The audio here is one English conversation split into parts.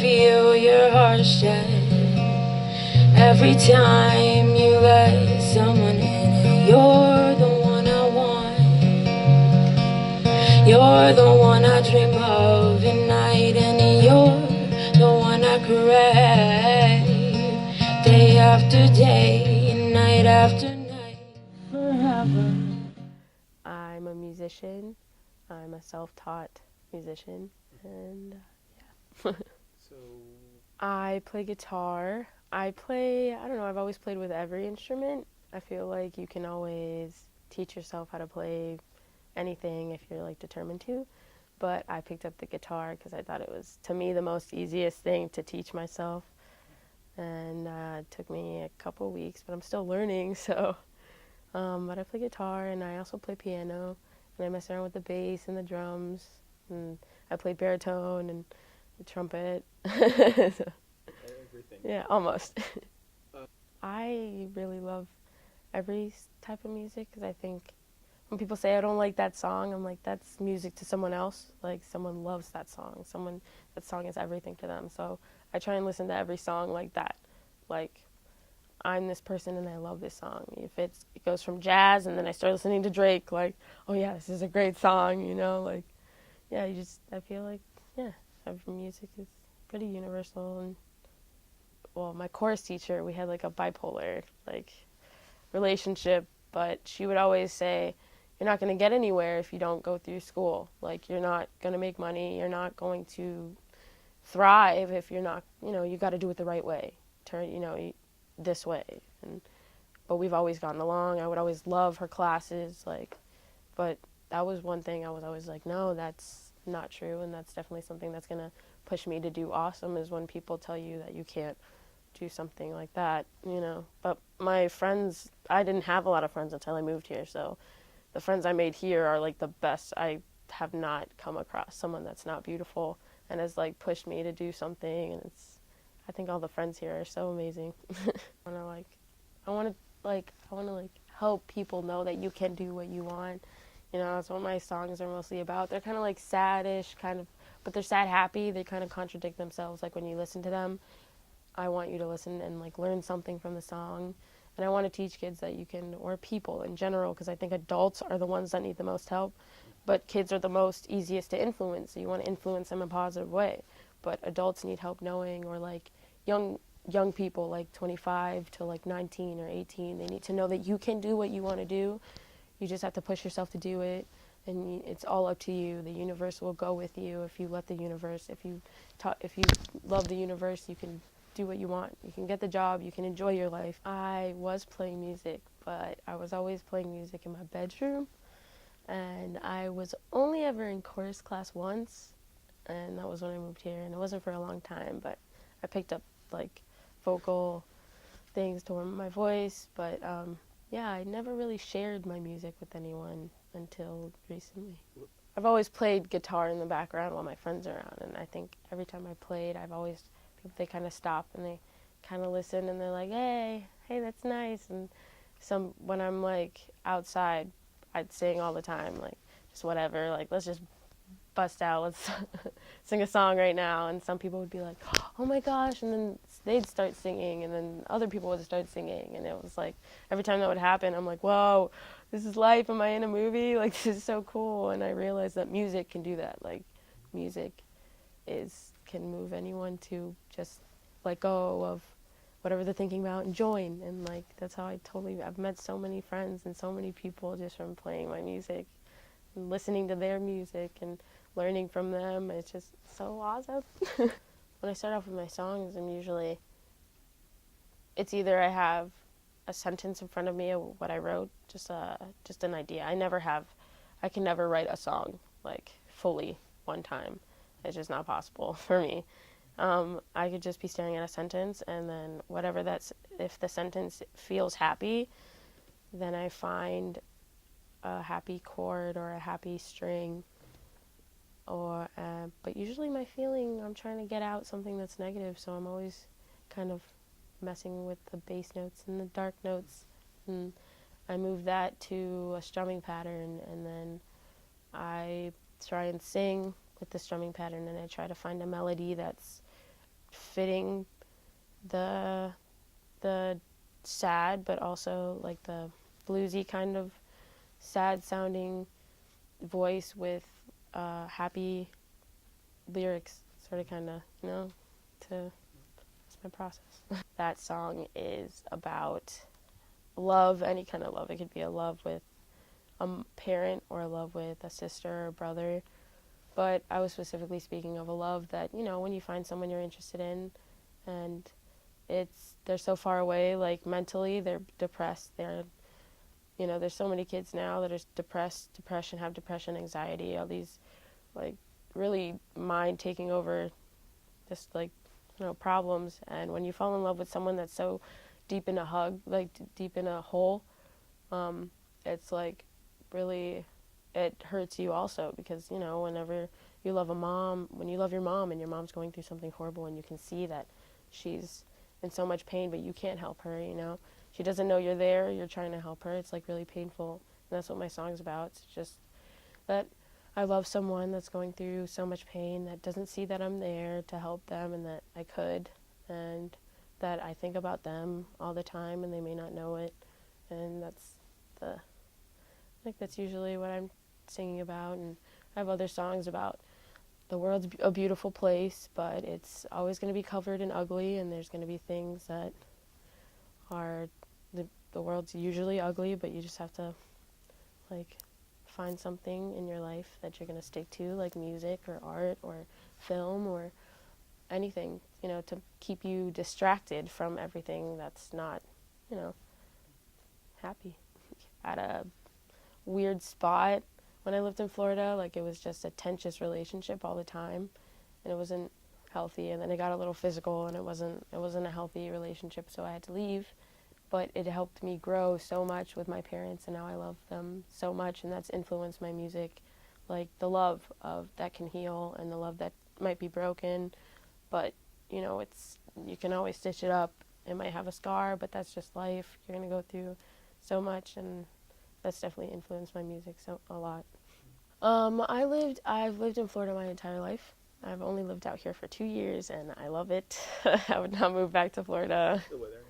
feel your heart shed every time you let someone in. You're the one I want. You're the one I dream of at night, and you're the one I crave day after day, night after night, forever. I'm a musician. I'm a self-taught musician, and yeah. So, I play guitar. I don't know, I've always played with every instrument. I feel like you can always teach yourself how to play anything if you're like determined to. But I picked up the guitar because I thought it was, to me, the most easiest thing to teach myself. And it took me a couple weeks, but I'm still learning, so. But I play guitar, and I also play piano, and I mess around with the bass and the drums, and I play baritone and the trumpet. So, everything. yeah, almost. Uh, I really love every type of music because I think when people say I don't like that song, I'm like, that's music to someone else. Like, someone loves that song. That song is everything to them. So I try and listen to every song like that. Like, I'm this person and I love this song. If it goes from jazz and then I start listening to Drake, like, oh yeah, this is a great song, like, yeah, I feel like, yeah, every music is pretty universal. And, well, my chorus teacher, we had like a bipolar, like, relationship, but she would always say, you're not going to get anywhere if you don't go through school. Like, you're not going to make money. You're not going to thrive if you're not, you got to do it the right way. This way. But we've always gotten along. I would always love her classes, but that was one thing I was always like, no, that's not true, and that's definitely something that's going to push me to do awesome is when people tell you that you can't do something like that. But my friends, I didn't have a lot of friends until I moved here, so the friends I made here are like the best. I have not come across someone that's not beautiful and has like pushed me to do something, and I think all the friends here are so amazing. I want to help people know that you can do what you want. That's what my songs are mostly about. They're kind of like sad-ish, but they're sad happy. They kind of contradict themselves. Like when you listen to them, I want you to listen and like learn something from the song. And I want to teach kids that you can, or people in general, because I think adults are the ones that need the most help, but kids are the most easiest to influence. So you want to influence them in a positive way. But adults need help knowing, or like young people like 25 to like 19 or 18, they need to know that you can do what you want to do. You just have to push yourself to do it, and it's all up to you. The universe will go with you if you let the universe. If you love the universe, you can do what you want. You can get the job. You can enjoy your life. I was playing music, but I was always playing music in my bedroom, and I was only ever in chorus class once, and that was when I moved here, and it wasn't for a long time, but I picked up like vocal things to warm my voice, but yeah, I never really shared my music with anyone until recently. I've always played guitar in the background while my friends are around, and I think every time I played, they kind of stop and they kind of listen, and they're like, hey, that's nice. And when I'm like outside, I'd sing all the time, like just whatever, like let's just bust out, let's sing a song right now. And some people would be like, oh my gosh, and then they'd start singing, and then other people would start singing, and it was like every time that would happen, I'm like, whoa, this is life. Am I in a movie? Like, this is so cool. And I realized that music can do that. Like, music can move anyone to just let go of whatever they're thinking about and join. And like that's how I've met so many friends and so many people just from playing my music and listening to their music and learning from them. It's just so awesome. When I start off with my songs, it's either I have a sentence in front of me of what I wrote, just an idea. I can never write a song like fully one time. It's just not possible for me. I could just be staring at a sentence, and then if the sentence feels happy, then I find a happy chord or a happy string, but usually I'm trying to get out something that's negative, so I'm always kind of messing with the bass notes and the dark notes, and I move that to a strumming pattern, and then I try and sing with the strumming pattern, and I try to find a melody that's fitting the sad, but also like the bluesy kind of sad sounding voice with happy lyrics, sort of kind of, that's my process. That song is about love, any kind of love. It could be a love with a parent or a love with a sister or brother. But I was specifically speaking of a love that, when you find someone you're interested in and they're so far away, like mentally, they're depressed. There's so many kids now that are have depression, anxiety, all these, like, really mind taking over, just like, problems. And when you fall in love with someone that's so deep in a deep in a hole, it's like really, it hurts you also because, whenever you love when you love your mom and your mom's going through something horrible and you can see that she's in so much pain, but you can't help her, She doesn't know you're there, you're trying to help her. It's like really painful. And that's what my song's about. It's just that I love someone that's going through so much pain that doesn't see that I'm there to help them and that I could, and that I think about them all the time and they may not know it. And that's usually what I'm singing about. And I have other songs about the world's a beautiful place, but it's always going to be covered in ugly, and there's going to be things that are, the world's usually ugly, but you just have to, like, find something in your life that you're going to stick to, like music or art or film or anything, to keep you distracted from everything that's not, happy. At a weird spot when I lived in Florida, like, it was just a tenuous relationship all the time, and it wasn't healthy. And then it got a little physical, and it wasn't a healthy relationship, so I had to leave. But it helped me grow so much with my parents, and now I love them so much, and that's influenced my music, like the love of that can heal and the love that might be broken, but you can always stitch it up. It might have a scar, but that's just life. You're gonna go through so much, and that's definitely influenced my music a lot. I've lived in Florida my entire life. I've only lived out here for 2 years, and I love it. I would not move back to Florida. The weather.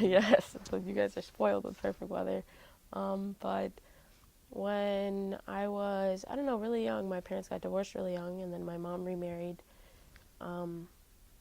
Yes, so you guys are spoiled with perfect weather. But when I was, really young, my parents got divorced really young, and then my mom remarried. And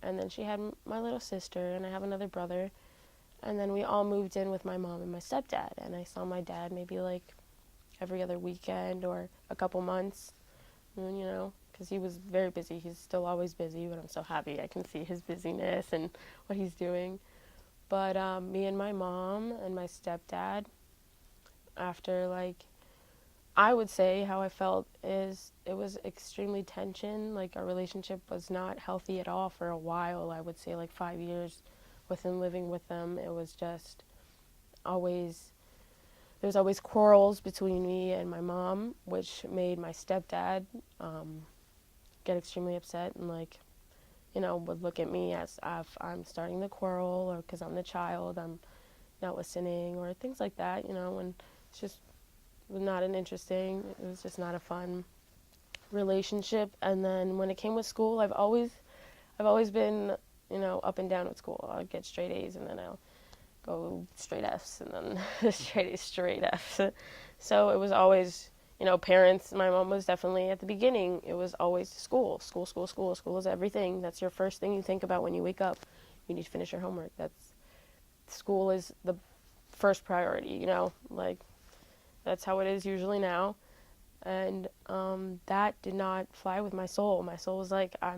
then she had my little sister, and I have another brother. And then we all moved in with my mom and my stepdad, and I saw my dad maybe like every other weekend or a couple months, because he was very busy. He's still always busy, but I'm so happy I can see his busyness and what he's doing. But me and my mom and my stepdad, after, like, I would say how I felt is it was extremely tension. Like, our relationship was not healthy at all for a while. I would say like 5 years within living with them. It was just always, there was always quarrels between me and my mom, which made my stepdad get extremely upset and, like, would look at me as if I'm starting the quarrel, or because I'm the child, I'm not listening, or things like that, when it's just not it was just not a fun relationship. And then when it came with school, I've always been, up and down with school. I'll get straight A's, and then I'll go straight F's, and then straight A's, straight F's. So it was always, parents, my mom was definitely, at the beginning, it was always school. School is everything. That's your first thing you think about when you wake up. You need to finish your homework. School is the first priority, like, that's how it is usually now. And that did not fly with my soul. My soul was like, I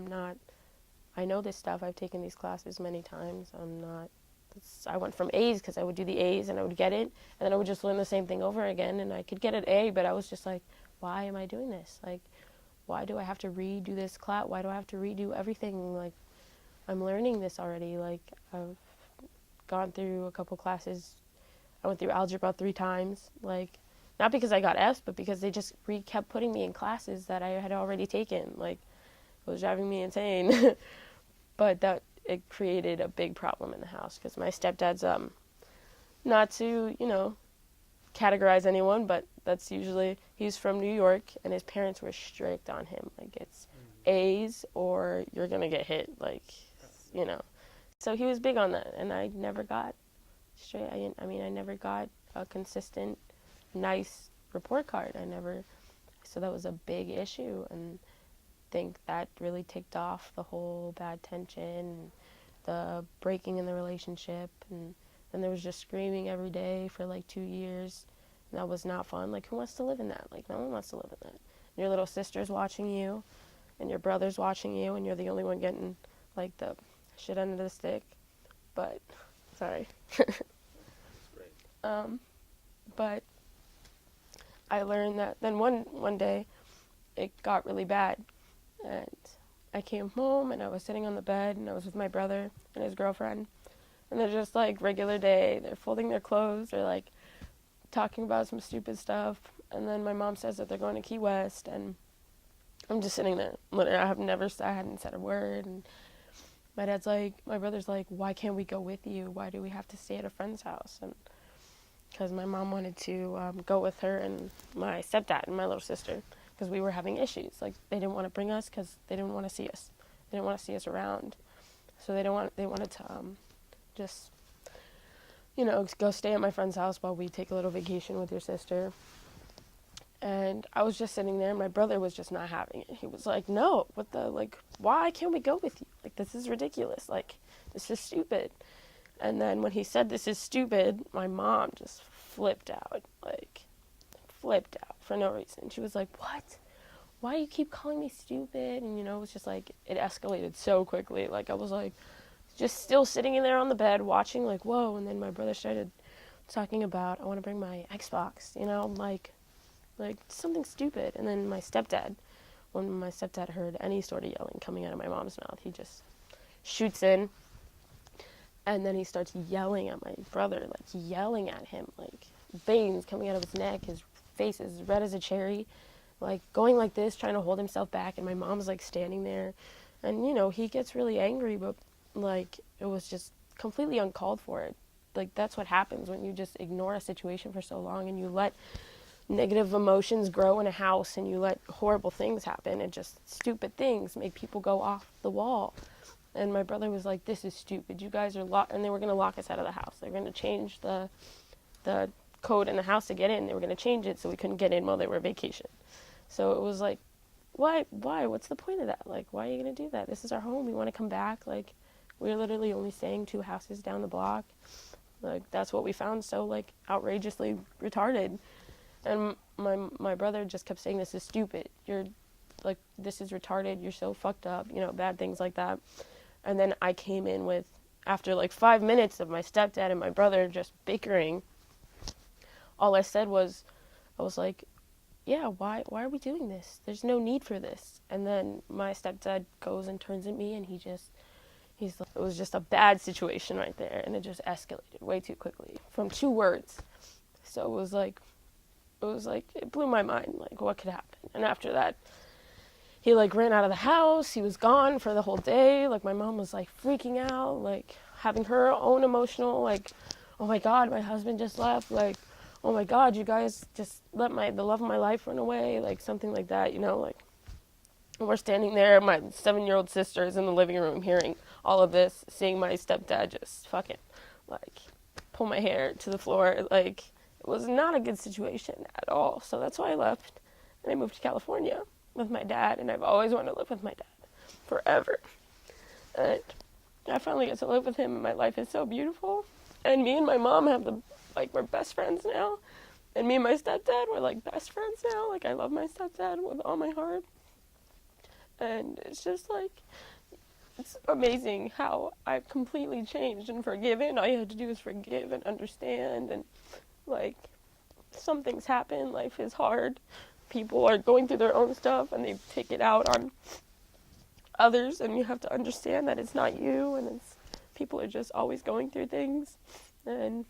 know this stuff. I've taken these classes many times. I went from A's because I would do the A's and I would get it, and then I would just learn the same thing over again, and I could get an A, but I was just like, why am I doing this? Like, why do I have to redo this class? Why do I have to redo everything? Like, I'm learning this already. Like, I've gone through a couple classes. I went through algebra 3 times. Like, not because I got F's, but because they just kept putting me in classes that I had already taken. Like, it was driving me insane. But it created a big problem in the house because my stepdad's, not to, categorize anyone, but that's usually, he's from New York, and his parents were strict on him. Like, it's A's or you're going to get hit. Like, you know. So he was big on that, and I never got straight. I mean, I never got a consistent, nice report card. So that was a big issue, and I think that really ticked off the whole bad tension, the breaking in the relationship, and then there was just screaming every day for like 2 years. And that was not fun. Like, who wants to live in that? Like, no one wants to live in that. And your little sister's watching you, and your brother's watching you, and you're the only one getting like the shit end of the stick. But sorry. But I learned that then one day it got really bad, and I came home and I was sitting on the bed and I was with my brother and his girlfriend, and they're just like regular day. They're folding their clothes, they're like talking about some stupid stuff, and then my mom says that they're going to Key West, and I'm just sitting there. Literally, I hadn't said a word, and my brother's like, why can't we go with you? Why do we have to stay at a friend's house? And because my mom wanted to go with her and my stepdad and my little sister, because we were having issues. Like, they didn't want to bring us because they didn't want to see us. They didn't want to see us around. So they wanted to just, go stay at my friend's house while we take a little vacation with your sister. And I was just sitting there, and my brother was just not having it. He was like, no, why can't we go with you? Like, this is ridiculous. Like, this is stupid. And then when he said this is stupid, my mom just flipped out for no reason. She was like, what? Why do you keep calling me stupid? And, it was just like, it escalated so quickly. Like, I was like, just still sitting in there on the bed watching, like, whoa. And then my brother started talking about, I want to bring my Xbox, like something stupid. And then when my stepdad heard any sort of yelling coming out of my mom's mouth, he just shoots in. And then he starts yelling at my brother, like yelling at him, like veins coming out of his neck, his face is red as a cherry, like going like this, trying to hold himself back. And my mom's like standing there, and he gets really angry, but like it was just completely uncalled for. Like, that's what happens when you just ignore a situation for so long and you let negative emotions grow in a house and you let horrible things happen, and just stupid things make people go off the wall. And my brother was like, this is stupid. You guys are locked. And they were going to lock us out of the house. They were going to change the code in the house to get in. They were going to change it so we couldn't get in while they were on vacation. So it was like, why? What's the point of that? Like, why are you going to do that? This is our home. We want to come back. Like, we're literally only staying 2 houses down the block. Like, that's what we found so, like, outrageously retarded. And my brother just kept saying, this is stupid. You're, like, this is retarded. You're so fucked up. Bad things like that. And then I came in with, after like 5 minutes of my stepdad and my brother just bickering, all I said was, I was like, yeah, why are we doing this? There's no need for this. And then my stepdad goes and turns at me, and he's like, it was just a bad situation right there, and it just escalated way too quickly from 2 words. So it was like, it blew my mind, like, what could happen? And after that, he, like, ran out of the house. He was gone for the whole day. Like, my mom was, like, freaking out, like, having her own emotional, like, oh, my God, my husband just left. Like, oh, my God, you guys just let the love of my life run away. Like, something like that, like. And we're standing there. My 7-year-old sister is in the living room hearing all of this, seeing my stepdad just fucking, like, pull my hair to the floor. Like, it was not a good situation at all. So that's why I left, and I moved to California with my dad, and I've always wanted to live with my dad forever. And I finally get to live with him, and my life is so beautiful. And me and my mom we're best friends now. And me and my stepdad, we're like best friends now. Like, I love my stepdad with all my heart. And it's just like, it's amazing how I've completely changed and forgiven. All you have to do is forgive and understand. And like, some things happen, life is hard. People are going through their own stuff and they take it out on others, and you have to understand that it's not you, and people are just always going through things. And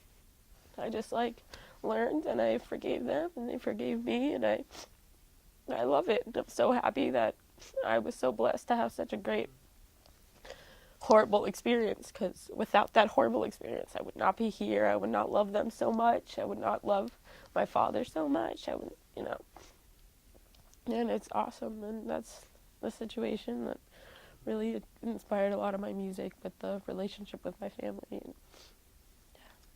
I just learned, and I forgave them, and they forgave me, and I love it. I'm so happy that I was so blessed to have such a great, horrible experience, because without that horrible experience, I would not be here. I would not love them so much. I would not love my father so much. I would, and it's awesome. And that's the situation that really inspired a lot of my music, but the relationship with my family.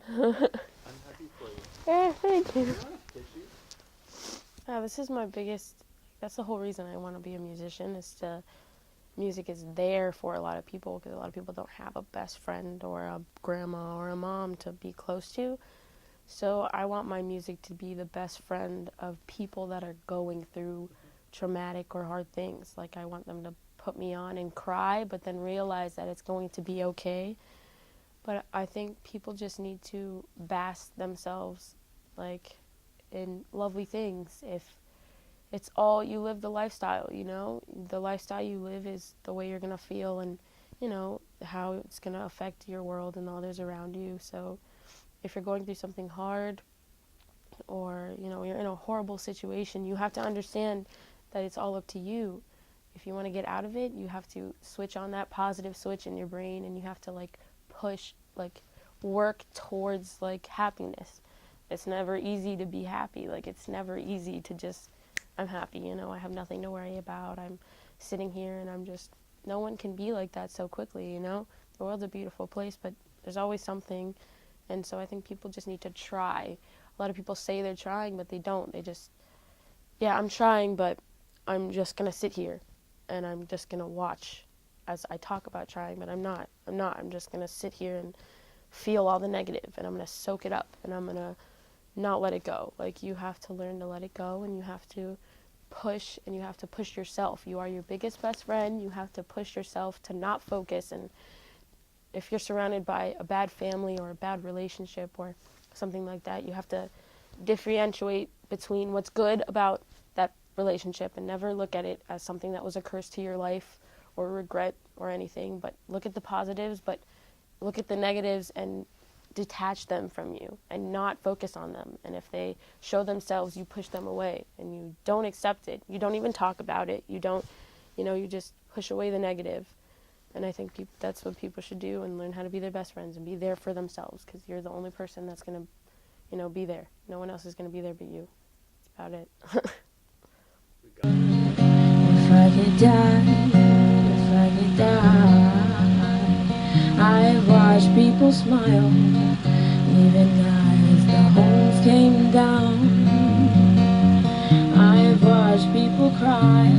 I'm happy for you. Yeah, thank you. Do you want a tissue? This is my biggest, that's the whole reason I want to be a musician, is to, music is there for a lot of people, because a lot of people don't have a best friend or a grandma or a mom to be close to. So I want my music to be the best friend of people that are going through traumatic or hard things. Like, I want them to put me on and cry, but then realize that it's going to be okay. But I think people just need to bask themselves, like, in lovely things. If it's all, you live the lifestyle, you know? The lifestyle you live is the way you're going to feel, and, you know, how it's going to affect your world and others around you. So if you're going through something hard, or, you know, you're in a horrible situation, you have to understand that it's all up to you. If you want to get out of it, you have to switch on that positive switch in your brain, and you have to, like, push, like, work towards, like, happiness. It's never easy to be happy. Like, it's never easy to just, I'm happy, you know, I have nothing to worry about. I'm sitting here and I'm just, no one can be like that so quickly, you know? The world's a beautiful place, but there's always something. And so I think people just need to try. A lot of people say they're trying, but they don't. They just, yeah, I'm trying, but I'm just going to sit here and I'm just going to watch as I talk about trying, but I'm not. I'm just going to sit here and feel all the negative, and I'm going to soak it up, and I'm going to not let it go. Like, you have to learn to let it go, and you have to push, and you have to push yourself. You are your biggest best friend. You have to push yourself to not focus. And if you're surrounded by a bad family or a bad relationship or something like that, you have to differentiate between what's good about that relationship and never look at it as something that was a curse to your life or regret or anything, but look at the positives, but look at the negatives and detach them from you and not focus on them. And if they show themselves, you push them away and you don't accept it. You don't even talk about it. You don't, you know, you just push away the negative. And I think that's what people should do, and learn how to be their best friends and be there for themselves, because you're the only person that's going to, you know, be there. No one else is going to be there but you. That's about it. If I could die, if I could die, I watch people smile, even as the homes came down. I've watched people cry,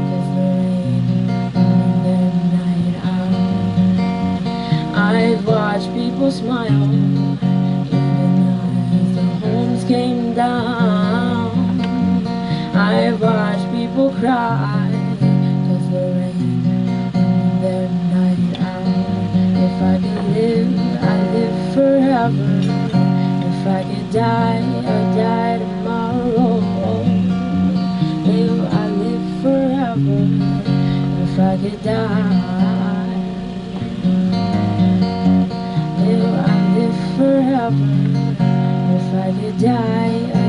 'cause the rain ruined their night out. I've watched people smile, even as the homes came down. I've watched people cry, 'cause the rain ruined their night out. If I could live, I'd live forever. If I could die, I'd die tomorrow. Live, I live forever. If I could die, live, I live forever. If I could die,